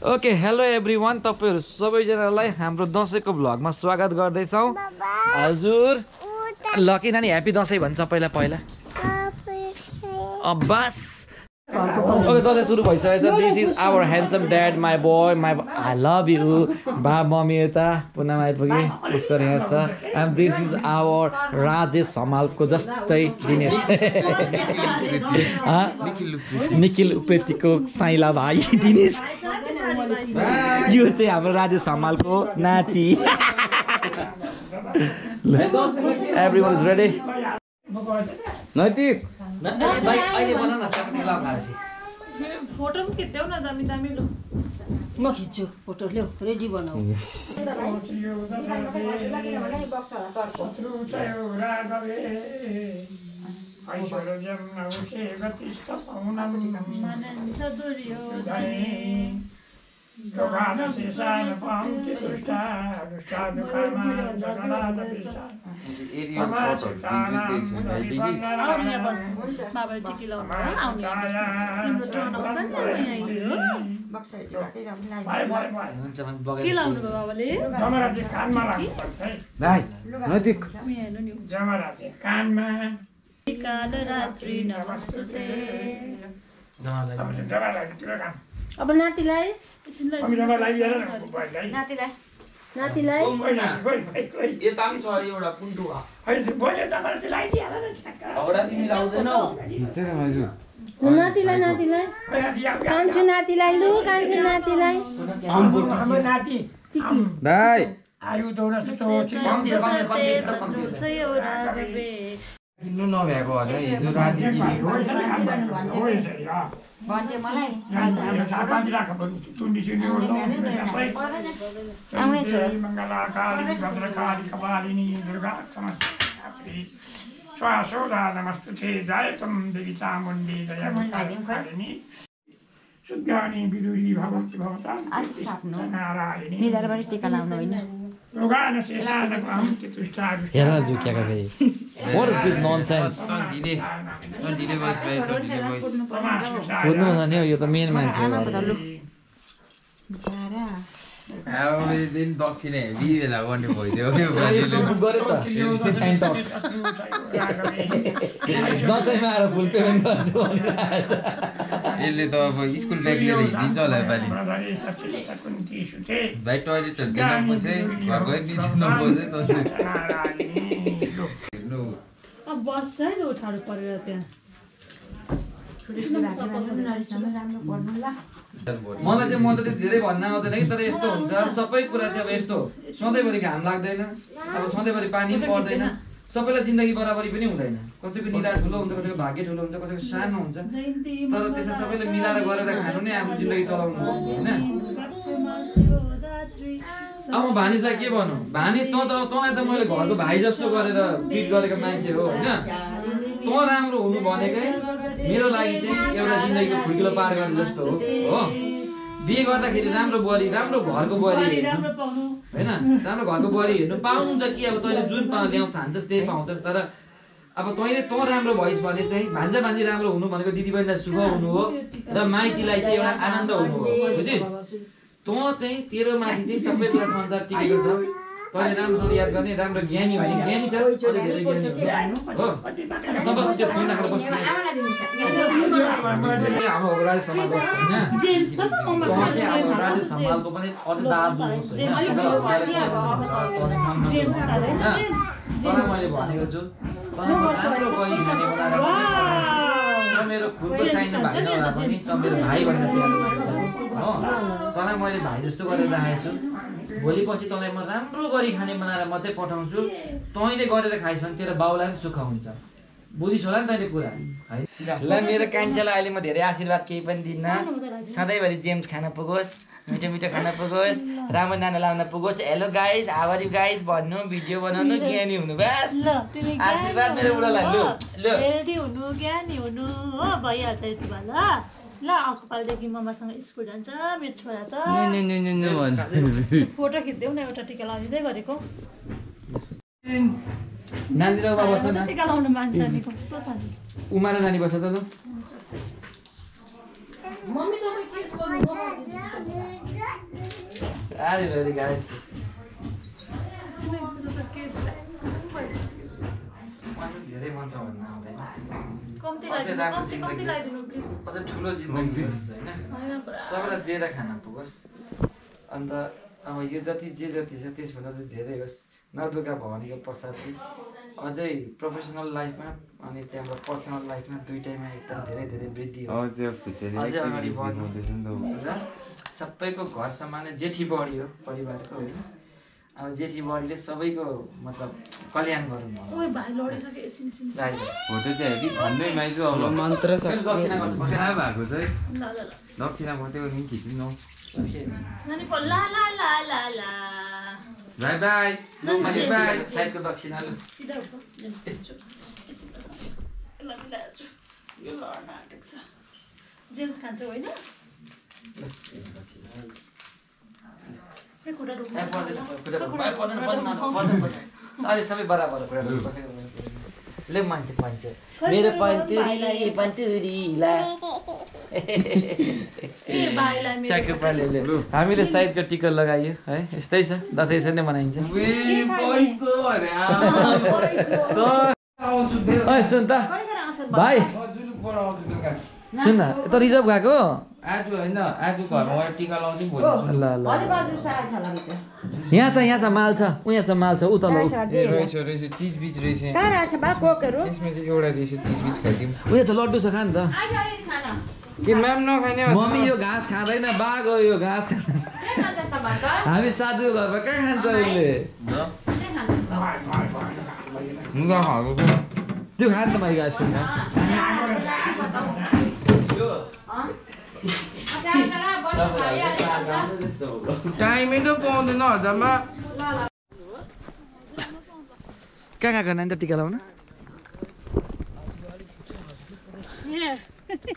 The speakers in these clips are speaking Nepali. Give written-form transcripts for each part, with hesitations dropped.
ओके हेलो एभ्रिवान तपाईहरु सबैजनालाई हाम्रो दशैंको भ्लगमा स्वागत गर्दैछौं हजुर लकी नानी ह्यापी दशैं भन्छ पहिला बस ओके दशैं सुरु भइसकेछ this is our handsome dad my boy my I love you बा मम्मी यता पुनः आइपुगे उसको यहाँ छ and this is our Rajesh हमालको जस्तै दिनेश निखिल उप्रेतीको साइला भाइ दिनेश यो चाहिँ हाम्रो राजेश हमालको नाति एभ्रिवन इज रेडी नैतिक भाइ अहिले बना न चटनी लगाएपछि फोटो पनि खिच्देऊ न दामी दामी लु म खिच्छु फोटो ल्याउ रेडी बनाऊ अब नातिलाई कान्छु नातिलाई लु कान्छु नातिलाई किन्नु नभएको होला हिजो राति किनेको भन्थे मलाई नमस्ते जायतम देवी चामुण्डी दयामुण्डी शुद्धानी विदुरी भगवती भवता नारायणी निधारबाट टीका लाउनु होइन रोगान शेषानक अहं चतुष्टादि हेर न झुक्याका फेरि व्हाट इज दिस ननसेन्स कुद्नु हुँदैन यो त मेन मान्छे हो दिन दक्षिण हेभी बेला गर्ने भइदियो बुक गरे त दसैँमा आएर फुल पेमेन्ट गर्छु यसले त अब स्कुल ब्याग लिएर हिँडिन्छ होला योपालि भाइ टोइलेटहरू दिन पसे घरकै बिच नपसे अब बस है उठाउनु पर्यो त्यहाँ मलाई चाहिँ म त धेरै भन्न आउँदैन कि तर यस्तो हुन्छ सबै कुरा चाहिँ अब यस्तो सधैँभरि घाम लाग्दैन अब सधैँभरि पानी पर्दैन सबैलाई जिन्दगी बराबरी पनि हुँदैन कसैको निधार ठुलो हुन्छ कसैको भाग्य ठुलो हुन्छ कसैको सानो हुन्छ तर त्यसलाई सबैले मिलाएर गरेर खानु नै आफ्नो जिन्दगी चलाउनु हो होइन अब भानिजलाई के भनौँ भानिज तँलाई त मैले घरको भाइ जस्तो गरेर ट्रिट गरेको मान्छे हो होइन तँ राम्रो हुनु भनेकै मेरो लागि चाहिँ एउटा जिन्दगीको खुड्किलो पार गर्ने जस्तो हो बिहे गर्दाखेरि राम्रो बुहारी राम्रो घरको बुहारी हेर्नु होइन राम्रो घरको बुहारी हेर्नु पाउनु त के अब तैँले जुन ल्याउँ चाहन्छस् त्यही पाउँछस् तर अब तैँले तँ राम्रो भइस् भने चाहिँ भान्जा भान्जी राम्रो हुनु भनेको दिदीबहिनीलाई सुख हुनु हो र माइतीलाई चाहिँ एउटा आनन्द हुनु हो बुझिस् तँ चाहिँ तेरो माथि चाहिँ सबै कुरा संसार टिकेको छ तैँले राम्रोसँग याद गर्ने राम्रो ज्ञानी भने ज्ञानी छ अलिक धेरै ज्ञानी हो नबस् त्यो फोन राखेर बस्नु हाम्रो राजेश समालको राजेश समालको पनि अझ दाजु तँलाई मैले भनेको छु तँलाई राम्रो गरी खाने बनाएर मेरो खुदको चाहिने भाइ नभए पनि त मेरो भाइ भनेर हो तँलाई मैले भाइ जस्तो गरेर राखेको छु भोलि पछि तँलाई म राम्रो गरी खाने बनाएर मात्रै पठाउँछु तैँले गरेर खाइस् भने तेरो बाउलाई पनि सुख हुन्छ बुझिस् होला नि तैँले कुरा है ल मेरो कान्छालाई अहिले म धेरै आशीर्वाद केही पनि दिन्न सधैँभरि जेम्स खान पुगोस् मिठो मिठो खान पुगोस् राम्रो नाना लाउन पुगोस् hello guys how are you guys भन्नु भिडियो बनाउनु ज्ञानी हुनु बस आशीर्वाद मेरो बुढालाई लु ल हेल्दी हुनु ज्ञानी हुनु हो भइहाल्छ यति बेला ल अर्को पालिदेखि मम्मासँग स्कुल जान्छ मेरो छोरा त फोटो खिच्देऊ न एउटा टिका लगाइदिँदै गरेको नानी र बाबा बस्छ न टिका लाउनु मान्छ नि कस्तो छ नि उमारा नानी बस्छ त ल मम्मी तपाईँ के गर्नु गाडी लिएर गाडी जस्तो धेरै मन्त्र भन्न आउँदैन कम्ती लगाइदिनु प्लिज अझ ठुलो जिन्दगी होस् होइन सबैलाई दिएर खान पुगोस् अन्त अब यो जति जे जति छ त्यसभन्दा चाहिँ धेरै होस् नदुर्गा भवानीको प्रसाद चाहिँ अझै प्रोफेसनल लाइफमा अनि त्यहाँबाट पर्सनल लाइफमा दुइटैमा एकदम धेरै धेरै वृद्धि होस् अझै अगाडि बढ्नु र सबैको घर सम्हाल्ने जेठी बढी हो परिवारको होइन अब जेठी बढीले सबैको मतलब कल्याण गरौँ फोटो चाहिँ हेभी छन्दै माइजु अब मन्त्र दक्षिणा गर्छ कहाँ भएको चाहिँ दक्षिणा मात्रै नि खिच्नु बाई बाई बाई साइडको दक्षिणा लु जेम्स खान्छ होइन अहिले सबै बराबर ले मान्छे पाइन्छ मेरो पन्तुरी पन्तुरीला हामीले साइडको टिका लगाइयो है यस्तै छ दसैँ यसरी नै मनाइन्छ सुन त भाइ सुन न त रिजर्भ गएको आज होइन आज घरमा गएर टिका लाउँछु भोलि ल ल यहाँ छ माल छ उहाँ छ माल छ उता ल रहेछ चिज बिज रहेछ यसमा चाहिँ एउटा रहेछ चिज बिज खाइदिउँ उयो छ लड्डु छ खा नि त के म्याम नखाने मम्मी यो घाँस खाँदैन बाघ हो यो घाँस हामी साधु घरमा कहाँ खान्छ उसले त्यो खा नि त मैले आइसक्रिम टाइमै त पाउँदैन हजारमा कहाँ गएको नानी त टिका लाउन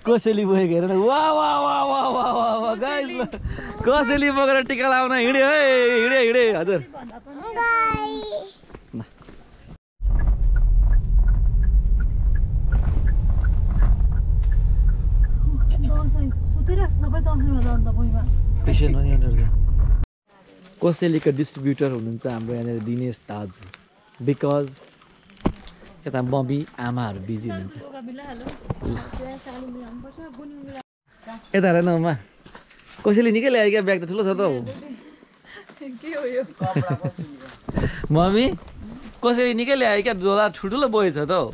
कसैले बोकेको हेर वा वा वा वा वा वा वा गाइस ल कसैले बोकेर टिका लाउन हिँड्यो है हिँडे हजुर कोसेलीको डिस्ट्रिब्युटर हुनुहुन्छ हाम्रो यहाँनिर दिनेश दाजु बिकज यता मम्मी आमाहरू बिजी हुनुहुन्छ यता हेर न उमा कोसेली निकै ल्यायो क्या ब्याग त ठुलो छ त हौ मम्मी कोसेली निकै ल्यायो क्या झोला ठुल्ठुलो बोय छ त हौ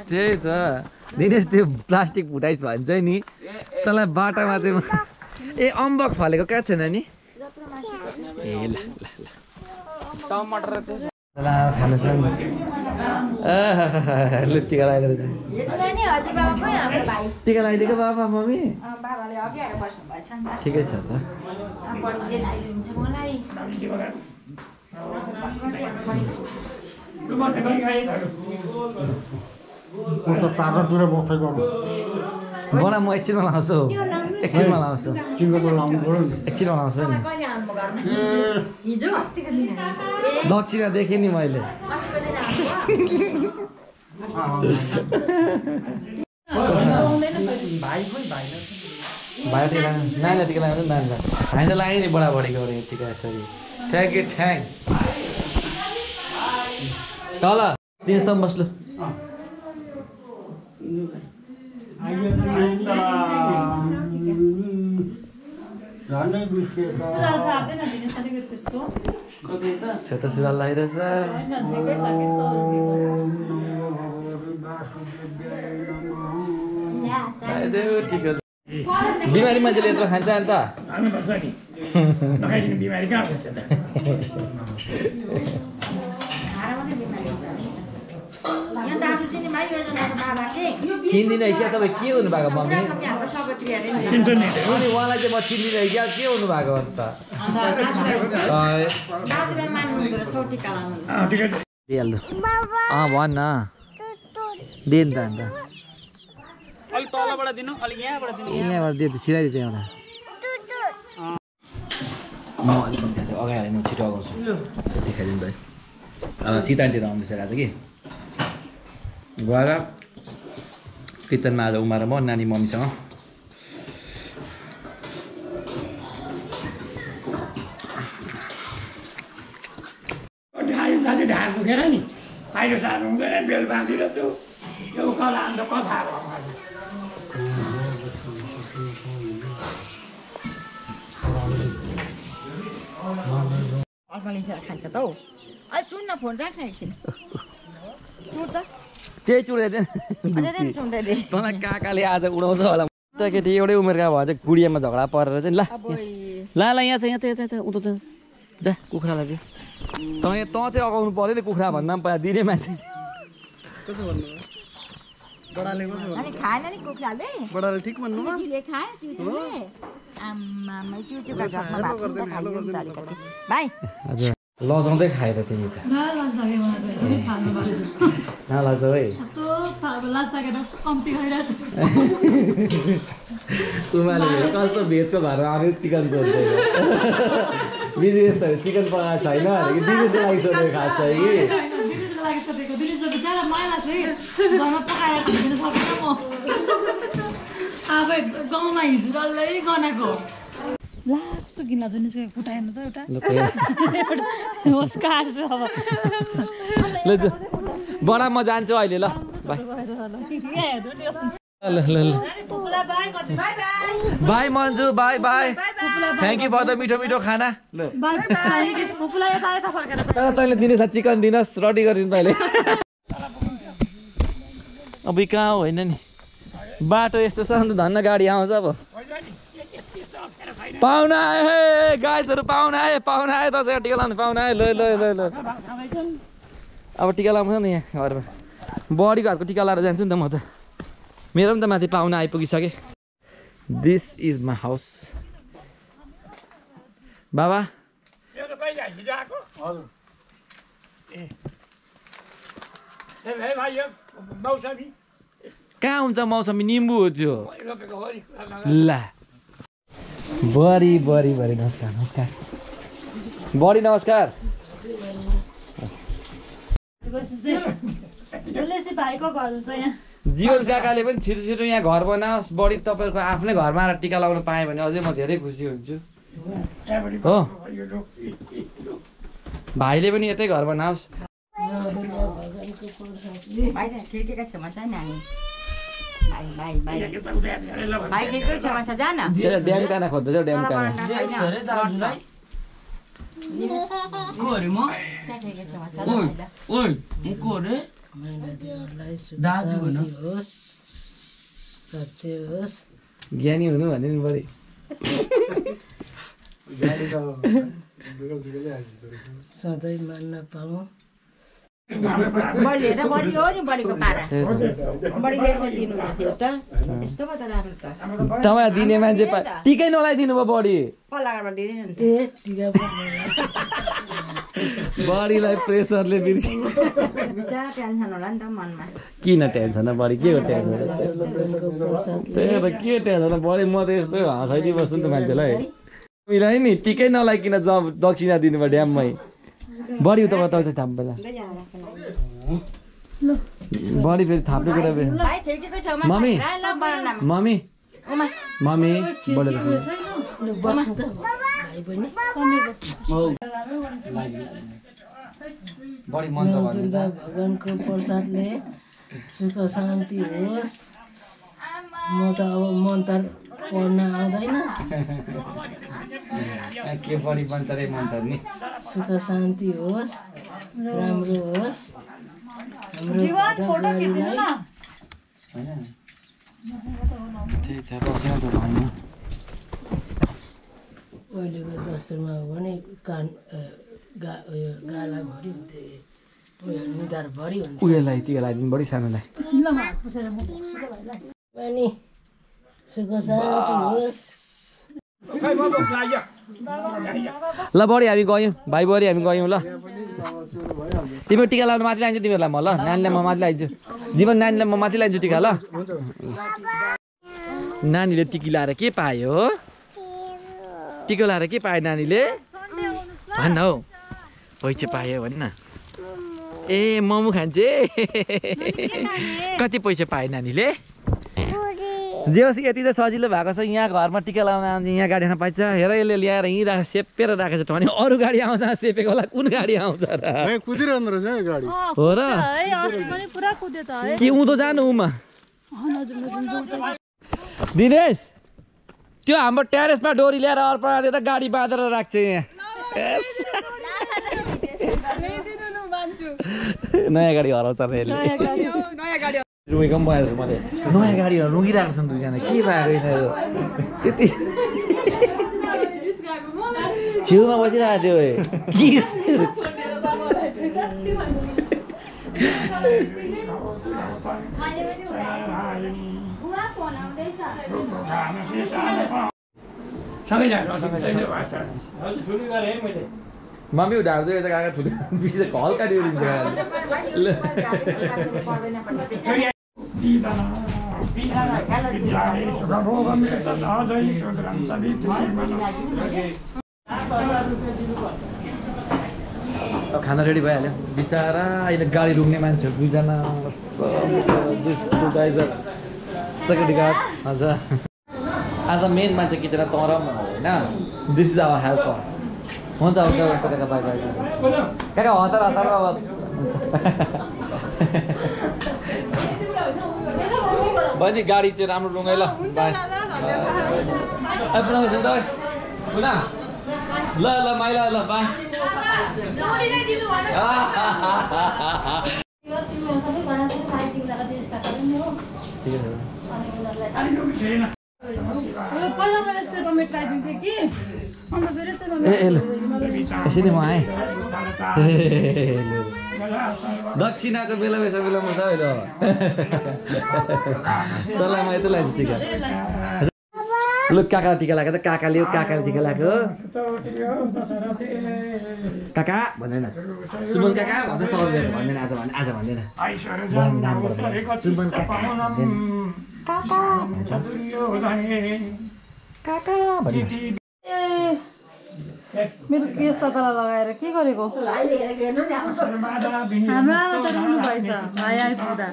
त्यही त दिनेश त्यो प्लास्टिक फुटाइस भन्छ नि तँलाई बाटामा चाहिँ ए अम्बक फलेको कहाँ छैन नि ए ल टमाटर चाहिँ खानु छ लु टिका लगाइदिएर चाहिँ टिका लगाइदिएको बाबा मम्मी ठिकै छ त बडा म एकछिनमा लाउँछु एकछिनमा लाउँछु नि दक्षिणा देखेँ नि मैले भाइ टिका नानीलाई टिका लगाउँछ नानीलाई हामीले लगाएँ नि बडाबडी गरेँ टिका यसरी थ्याङ्क यू तल दिनसम्म बस्लु छोटो सुरुवाल लगाइरहेछ बिमारी मान्छेले यत्रो खान्छ अन्त चिन्दिनँ क्या तपाईँ के हुनुभएको मम्मी उहाँलाई चाहिँ म चिन्दिनँ क्या के हुनुभएको अन्त दिइहाल्नु भन न दे नि त अन्त यहाँबाट दिए सिधाइदियो एउटा म अलिक अगाडि हालेँ छिटो अगाउँछु देखाइदिनु भाइ सीतातिर आउँदैछ आज कि गएर किचनमा आज उमा र म नानी मम्मीसँग साथी ढाड दुखेर नि बाहिर सार्नु हुँदैन बेल बाँधेर त्यो यो कला अन्त कथा हो अल्पा खान्छ त हौ अहिले चुन्न फोन राख्न एकछिन चुर त त्यही चुडे चाहिँ अझै सुन्दै दे तँलाई काकाले आज उडाउँछ होला त केटी एउटै उमेरका भयो चाहिँ गुडियामा झगडा परेर चाहिँ ल यहाँ छ यहाँ छ उता जा कुखुरालाई दियो तँ चाहिँ अगाउनु पऱ्यो नि कुखुरा भन्दा पनि दिने मान्छे कसो भन्नु बडाले कसो भन्नु अनि खाएन नि कुखुराले बडाले ठिक भन्नु चिउचिउले खाए चिउचिउले आम्मामा चिउचिउका झट्मा भात खाइदिउँ अलिकति भाइ हजुर लजाउँदै खायो त तिमी त नलजाऊ है उमाले कस्तो भेजको घरमा आउने चिकन सोध्छ बिजनेस त चिकन पकाएको छैन कि बिजनेसको लागि सोधेको खास छ कि गाउँमा हिजो डल्लै गनाएको ला कस्तो घिन लाग्दो निस्केको कुटाएन त एउटा होस् काट्छु अब ल बडा म जान्छु अहिले ल bye Manju bye bye thank you for the मिठो मिठो खाना ल तर तैँले दिने छ चिकन दिनुहोस् रेडी गरिदिनु तैँले अब कहाँ हो होइन नि बाटो यस्तो छ अन्त धन्न गाडी आउँछ अब पाहुना आए गाइजहरू पाहुना आए दसैँ टिका लाउनु पाहुना आए ल अब टिका लाउँछ नि यहाँ घरमा बडीको हातको टिका लाएर जान्छु नि त म त मेरो पनि त माथि पाहुना आइपुगिसके दिस इज माई हाउस बाबा कहाँ हुन्छ मौसमी निम्बु हो त्यो ला बडी नमस्कार बडी नमस्कार जीवन काकाले पनि छिटो छिटो यहाँ घर बनाओस् बडी तपाईँहरूको आफ्नै घरमा आएर टिका लगाउन पाएँ भने अझै म धेरै खुसी हुन्छु हो भाइले पनि यतै घर बनाओस् ड्याम काना खोज्दैछ ड्याम काना ज्ञानी हुनु भन्ने नि बढी सधैँ मान्न पाऊँ बढी हो नि बढीको पारा बढीले यसरी दिनुपर्छ त यस्तो पो त राम्रो त तपाईँ दिने मान्छे टिकै नलाइदिनु भयो बढी पल्लाबाट दिँदैन नि बडीलाई प्रेसरले बिर्सि टेन्सन होला नि त मनमा किन टेन्सन बढी के हो टेन्सन त्यही त के टेन्सन बढी म त यस्तो हँसाइदिइ बस्छु नि त मान्छेलाई मिलाई नि टिकै नलाइकन जब दक्षिणा दिनुभयो ड्याममै बढी उता तपाईँ थाप बेला बढी फेरि थाप्ने कुरा मम्मी मम्मी मम्मी बढेर बढी मन्त्र भगवानको प्रसादले सुख शान्ति होस् म त अब मन्त्र पढ्न आउँदैन के बढी मन्त्रै मन्त्र नि सुख शान्ति होस् राम्रो होस् अहिलेको दस्तुरमा हो भने कान गालाभरि हुन्थे निधारभरि हुन्थ्यो उयोलाई त्यो लगाइदिनु बढी सानोलाई अनि सुख शान्ति होस् ल बढी हामी गयौँ भाइ बढी हामी गयौँ ल तिम्रो टिका लगाउनु माथि लान्छु तिमीहरूलाई म ल नानीलाई म माथि लाइदिन्छु जीवन नानीलाई म माथि लाइदिन्छु टिका ल नानीले टिकी लाएर के पायो हो टिका लाएर के पायो नानीले भन्न हौ पैसा पायो भन्न ए मोमो खान्छे कति पैसा पायो नानीले जे होस् यति त सजिलो भएको छ यहाँ घरमा टिका लाउन आउँछ यहाँ गाडी खान पाइन्छ हेर यसले ल्याएर यहीँ राखेर सेपेर राखेको छ भने अरू गाडी आउँछ सेपेको होला कुन गाडी आउँछ र कुदिरहँदो रहेछ गाडी हो र के उँधो जानु उमा दिनेश त्यो हाम्रो ट्यारेसमा डोरी ल्याएर अर्पण त गाडी बाँधेर राख्छ यहाँ नयाँ गाडी हराउँछ रुगेको पनि भएछ मैले नयाँ गाडीहरू रुगिरहेको छन् दुईजना के भएको यिनीहरू त्यति छेउमा बसिरहेको थियो मम्मी ढाड्दै यता गएको ठुलो पिछे हल्का डिउरिन्छ खाना रेडी भइहाल्यो बिचरा अहिले गाडी रुक्ने मान्छेहरू दुईजना सेक्युरिटी गार्ड हजुर आज मेन मान्छे किचन तर होइन दिस इज आवर हेल्पर हुन्छ हुन्छ हुन्छ काका बाई बाई काका हतार हतार बहिनी गाडी चाहिँ राम्रो रुँगै ल बाई आइपुग्नु त बुना ल ल माइला ल बाई यसरी म आएँ दक्षिणाको बेला बेसा बेलामा छ अहिले तँलाई म यता लगाइदिन्छु टिका लु काकालाई टिका लगाएको त काकाले टिका लगाएको काका भन्दैन सुमन काका भन्दै सक्दैन भन्दैन आज भन्दैन सुमन काका काका भन्दैन मेरो केस तल लगाएर के गरेको हाम्रो आमा त रुनु भएछ भाइ आइपुग्दा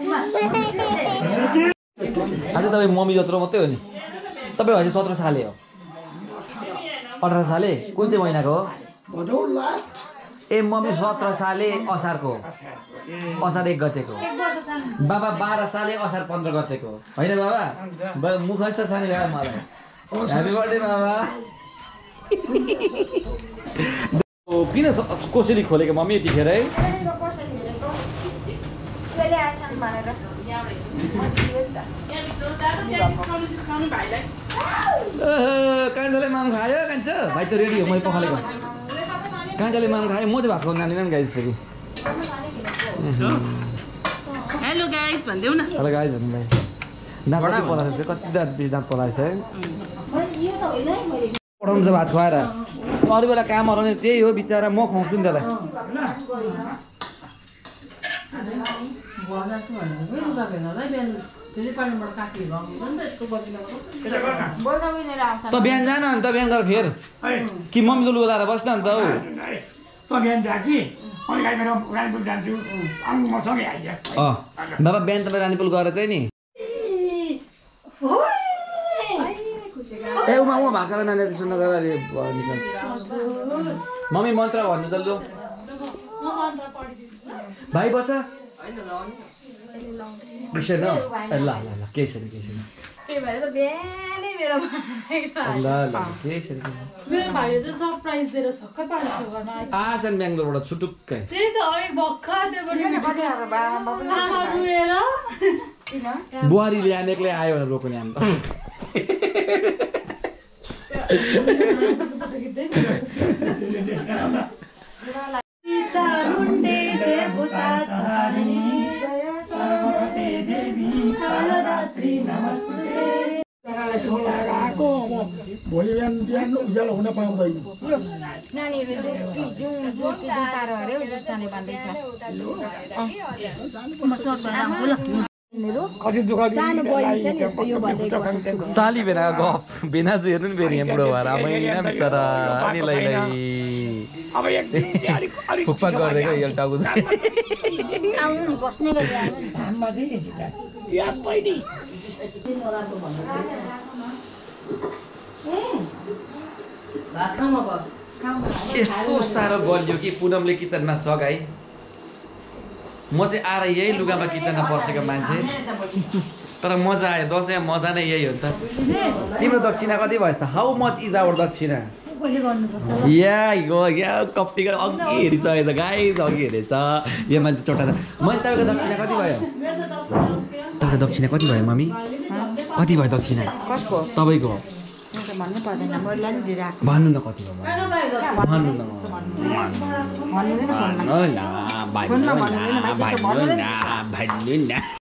आज तपाईँ मम्मी जत्रो मात्रै हो नि तपाईँ अहिले 17 साले हो 18 साले कुन चाहिँ महिनाको हो ए मम्मी 17 साले असारको असार 1 गतेको बाबा 12 साले असार 15 गतेको होइन बाबा मुखस्त छ नि बाबा मलाई ह्यापी बर्थडे बाबा किन कोसेली खोलेको मम्मी यतिखेर है कान्छाले माम खायो कान्छ भाइ त रेडी हो मैले पखालेको कान्छाले माम खायो म चाहिँ भात खाउँ नानी गाइज फेरि हेलो गाइज भन्देऊ न हेलो गाइज भन्नु भाइ दाँत कति पलाएको छ कति दाँत बिच दाँत पलाएको छ है पठाउनु छ भात खुवाएर अरू बेला कामहरू नि त्यही हो बिचरा म खुवाउँछु नि त्यसलाई त बिहान जान अन्त बिहान गएर फेर कि मम्मीको लुगा लाएर बस्न अन्त हौ बाबा बिहान तपाईँ रानीपुल गएर चाहिँ नि ए उमा भएको नानी सुन्न गरेर मम्मी मन्त्र भन्नु त लु भाइ बस बिर्सेन ल ल ल केही छैन मेरो भाइले चाहिँ सरप्राइज दिएर छक्क पारेछ घरमा आसन बेङ्गलोरबाट छुटुक्कै त्यही त है भर्खर रुएर बुहारी ल्यान एक्लै आयो भनेर रोक्ने हामी भोलि बिहान उज्यालो हुन पाउँदैन साली भेना गफ भेनाजु हेर्नु नि फेरि यहाँ बुढो भएर आमैना बिचरा अनिलाई फुकफाक गरिदिएको यो टाउको भात खाउँ अब यस्तो साह्रो गलियो कि पुनमले किचनमा सघाइ म चाहिँ आएर यही लुगामा किचनमा बसेको मान्छे तर मजा आयो दसैँमा मजा नै यही हो नि त तिम्रो दक्षिणा कति भएछ हाउ मच इज आवर दक्षिणा या कप्टीको अघि हेरिसकेछ गाइस अघि हेरेछ यो मान्छे चोटा छ मैले तपाईँको दक्षिणा कति भयो तपाईँको दक्षिणा कति भयो मम्मी कति भयो दक्षिणा कसको तपाईँको भन्नु पर्दैन मैले नि दिइरहेको भन्नु न कति भयो भन्नु न भन्नु भन्नु न